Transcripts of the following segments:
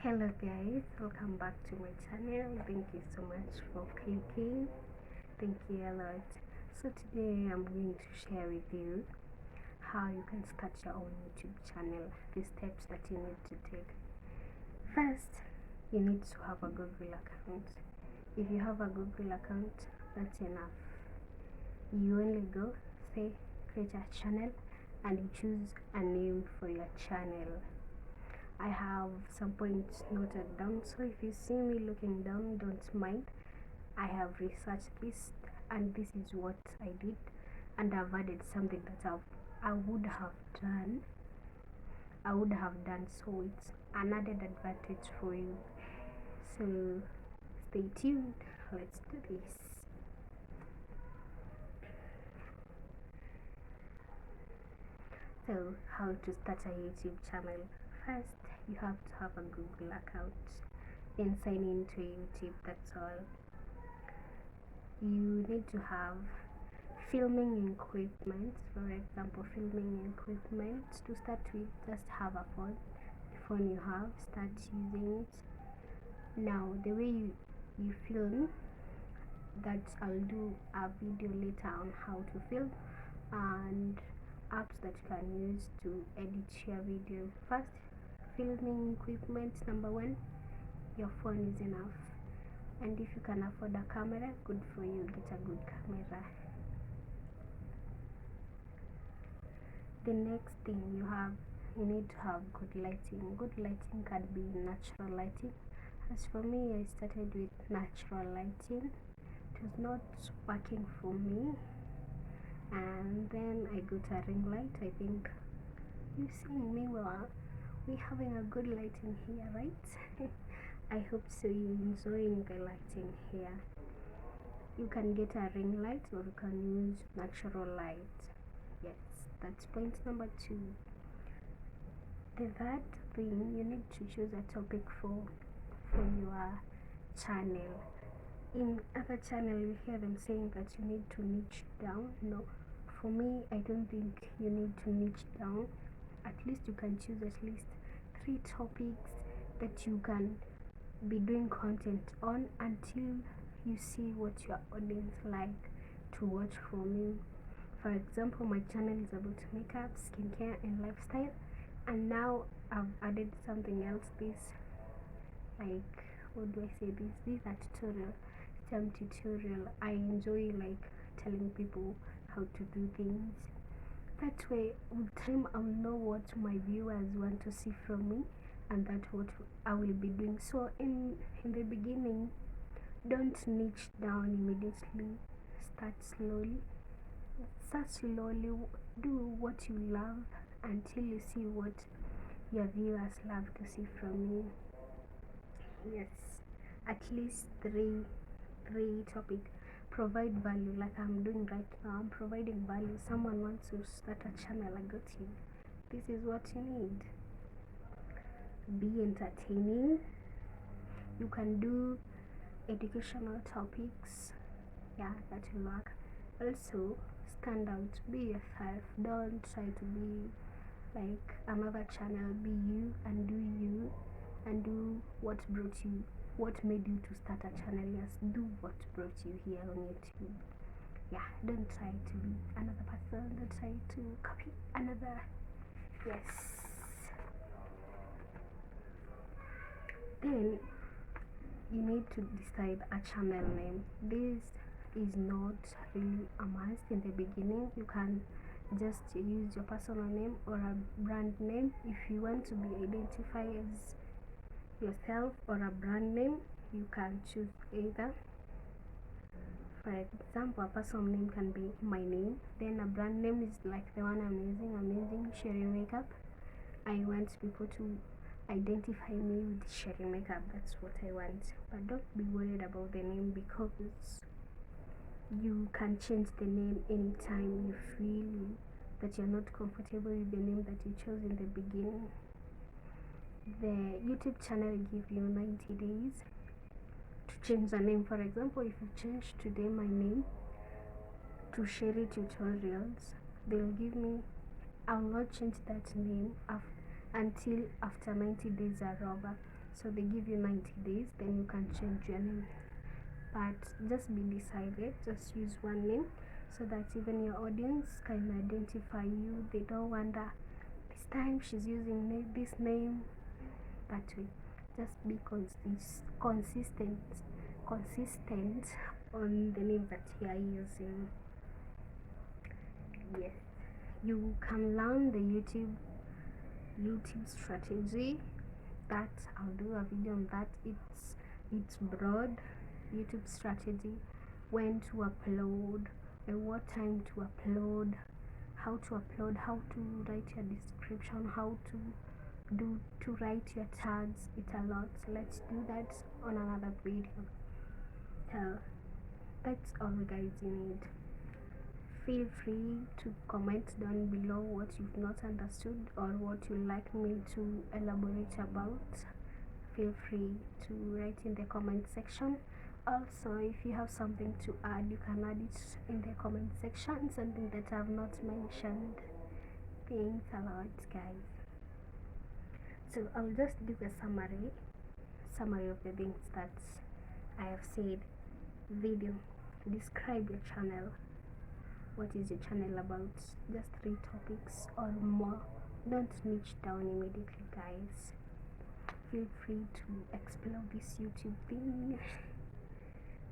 Hello guys, welcome back to my channel. Thank you so much for clicking. Thank you a lot. So today I'm going to share with you how you can start your own YouTube channel, the steps that you need to take. First, you need to have a Google account. If you have a Google account, that's enough. You only go, say, create a channel, and you choose a name for your channel. I have some points noted down, so if you see me looking down, don't mind. I have researched this, and this is what I did, and I've added something that I would have done. So it's an added advantage for you. So stay tuned. Let's do this. So how to start a YouTube channel? First, you have to have a Google account, then sign into YouTube. That's all. You need to have filming equipment. For example, filming equipment to start with, just have a phone. The phone you have, start using it. Now the way you film, that I'll do a video later on how to film and apps that you can use to edit your video. First, filming equipment. Number one, your phone is enough, and if you can afford a camera, good for you, get a good camera. The next thing you need to have good lighting. Good lighting can be natural lighting. As for me, I started with natural lighting. It was not working for me, and then I got a ring light. I think you seeing me well. We having a good lighting here, right? I hope so. You enjoying the lighting here. You can get a ring light, or you can use natural light. Yes, that's point number 2. The third thing, you need to choose a topic for your channel. In other channel, you hear them saying that you need to niche down. No, for me, I don't think you need to niche down. At least you can choose at least 3 topics that you can be doing content on until you see what your audience like to watch from you. For example, my channel is about makeup, skincare, and lifestyle, and now I've added something else. This, like, what do I say? These are tutorial, STEM tutorial. I enjoy like telling people how to do things. That way, with time, I'll know what my viewers want to see from me, and that's what I will be doing. So in the beginning, don't niche down immediately. Start slowly. Do what you love until you see what your viewers love to see from you. Yes, at least three topic. Provide value, like I'm doing right now. I'm providing value. Someone wants to start a channel, I got you. This is what you need. Be entertaining. You can do educational topics. Yeah, that will work. Also, stand out. Be yourself. Don't try to be like another channel. Be you and do what made you to start a channel. Yes, do what brought you here on YouTube. Yeah, don't try to be another person. Don't try to copy another. Yes. Then you need to decide a channel name. This is not really a must in the beginning. You can just use your personal name or a brand name. If you want to be identified as yourself or a brand name, you can choose either. For example, a personal name can be my name, then a brand name is like the one I'm using Sherry Makeup. I want people to identify me with Sherry Makeup. That's what I want. But don't be worried about the name, because you can change the name anytime you feel that you're not comfortable with the name that you chose in the beginning. The YouTube channel give you 90 days to change the name. For example, if you change today my name to Sherry Tutorials, they'll give me, I'll not change that name until after 90 days are over. So they give you 90 days, then you can change your name. But just be decided, just use one name so that even your audience can identify you. They don't wonder, this time she's using this name. That way, just be consistent on the name that you are using. Yes, you can learn the YouTube strategy. That I'll do a video on that. It's broad. YouTube strategy, when to upload and what time to upload, how to upload, how to write your description, how to write your tags. It's a lot, so let's do that on another video. That's all guys you need. Feel free to comment down below what you've not understood or what you'd like me to elaborate about. Feel free to write in the comment section. Also, if you have something to add, you can add it in the comment section, something that I've not mentioned. Thanks a lot guys. So I'll just do a summary of the things that I have said. Video, describe your channel. What is your channel about? Just 3 topics or more. Don't niche down immediately guys. Feel free to explore this YouTube thing.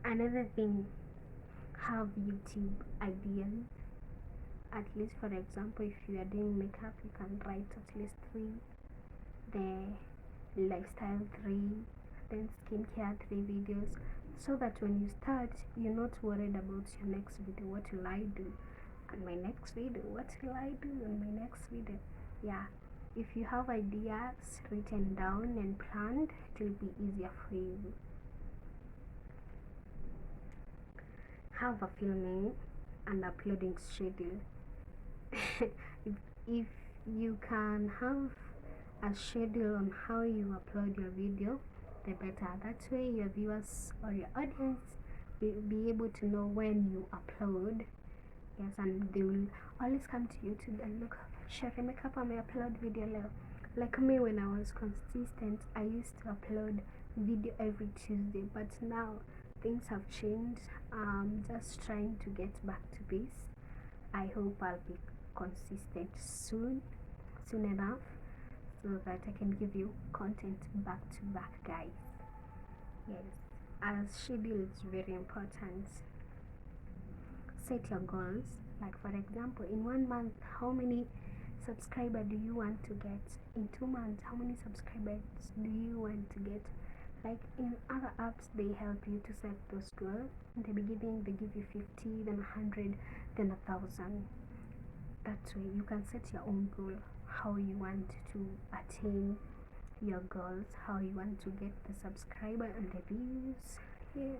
Another thing, have YouTube ideas. At least, for example, if you are doing makeup, you can write at least 3, the lifestyle 3, then skincare 3 videos, so that when you start, you're not worried about your next video. What will I do on my next video? What will I do on my next video? Yeah, if you have ideas written down and planned, it will be easier for you. Have a filming and uploading schedule. if you can have a schedule on how you upload your video, the better. That way your viewers or your audience will be able to know when you upload. Yes, and they will always come to YouTube and look, Sherry Makeup, I may upload video now. Like me, when I was consistent, I used to upload video every Tuesday, but now things have changed. I'm just trying to get back to this. I hope I'll be consistent soon enough, so that I can give you content back to back guys. Yes, as schedule is very important. Set your goals, like for example, in 1 month, how many subscribers do you want to get? In 2 months, how many subscribers do you want to get? Like in other apps, they help you to set those goals. In the beginning, they give you 50, then 100, then 1,000. That way you can set your own goal, how you want to attain your goals, how you want to get the subscriber and the views. Yeah.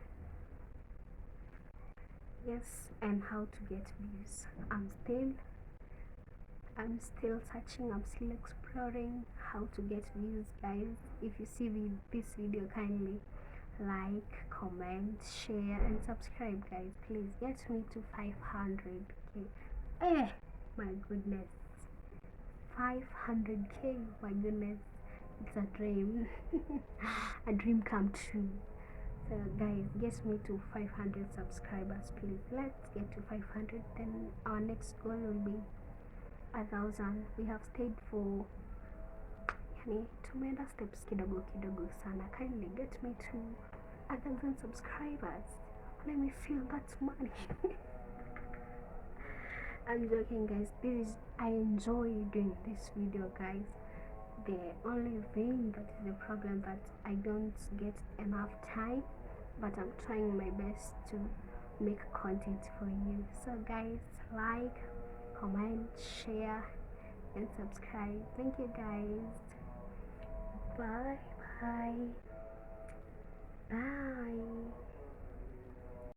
Yes, and how to get views. I'm still searching, I'm still exploring how to get views guys. If you see this video, kindly like, comment, share and subscribe guys. Please get me to 500k. My goodness, 500k, my goodness, it's a dream. A dream come true. So guys, get me to 500 subscribers please. Let's get to 500, then our next goal will be 1,000. We have stayed for tumeenda steps kidogo sana. Kindly get me to 1,000 subscribers. Let me feel that money. I'm joking guys. I enjoy doing this video guys. The only thing that is the problem that I don't get enough time, but I'm trying my best to make content for you. So guys, like, comment, share and subscribe. Thank you guys. Bye.